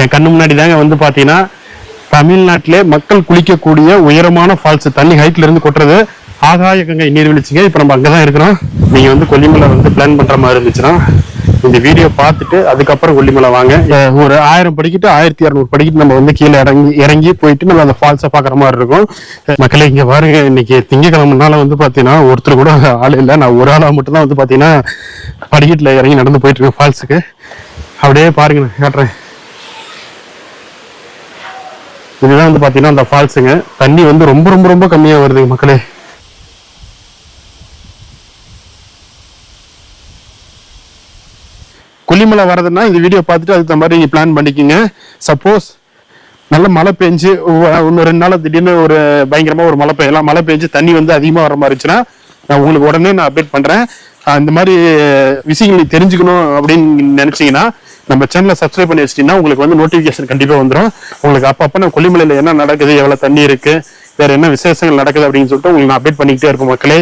என் கண்ணு முன்னாடி தாங்க வந்து பாத்தீங்கன்னா தமிழ்நாட்டிலே மக்கள் குளிக்கக்கூடிய உயரமான ஃபால்ஸ், தண்ணி ஹைட்ல இருந்து கொட்டுறது ஆகாய கங்கை நீர்வீழ்ச்சிங்க. இப்ப நம்ம அங்கதான் இருக்கிறோம். நீங்க வந்து கொல்லிமலை வந்து பிளான் பண்ற மாதிரி இருந்துச்சுன்னா இந்த வீடியோ பார்த்துட்டு அதுக்கப்புறம் கொல்லிமலை வாங்க. ஒரு 1000 படிக்கிட்டு 1200 படிக்கிட்டு நம்ம வந்து கீழே இறங்கி போயிட்டு நம்ம அந்த ஃபால்ஸை பாக்குற மாதிரி இருக்கும். மக்களே இங்க பாருங்க, இன்னைக்கு திங்கக்கிழமைனால வந்து பாத்தீங்கன்னா ஒருத்தர் கூட ஆள் இல்லை. நான் ஒரு ஆளா மட்டும் தான் வந்து பாத்தீங்கன்னா படிக்கட்டுல இறங்கி நடந்து போயிட்டு இருக்கேன் ஃபால்ஸுக்கு. அப்படியே பாருங்க, நான் காட்டுறேன். இதுதான் வந்து பாத்தீங்கன்னா அந்த ஃபால்ஸுங்க. தண்ணி வந்து ரொம்ப ரொம்ப ரொம்ப கம்மியா வருதுங்க மக்களே. கொல்லிமலை வரதுன்னா இந்த வீடியோ பார்த்துட்டு அதுக்கு மாதிரி நீங்க பிளான் பண்ணிக்கோங்க. சப்போஸ் நல்ல மழை பெஞ்சு இன்னும் 2 நாள் திடீர்னு ஒரு பயங்கரமா ஒரு மழை பெய்யலாம், மழை பெஞ்சு தண்ணி வந்து அதிகமா வர மாதிரி இருந்துச்சுன்னா நான் உங்களுக்கு உடனே நான் அப்டேட் பண்றேன். இந்த மாதிரி விஷயங்களை தெரிஞ்சுக்கணும் அப்படின்னு நினைச்சீங்கன்னா நம்ம சேனலை சப்ஸ்கிரைப் பண்ணி வச்சிட்டீங்கன்னா உங்களுக்கு வந்து நோட்டிபிகேஷன் கண்டிப்பா வந்துடும். உங்களுக்கு அப்பப்ப நான் கொல்லிமலையில என்ன நடக்குது, எவ்வளவு தண்ணி இருக்கு, வேற என்ன விசேஷங்கள் நடக்குது அப்படின்னு சொல்லிட்டு உங்களுக்கு நான் அப்டேட் பண்ணிக்கிட்டே இருப்போம் மக்களே.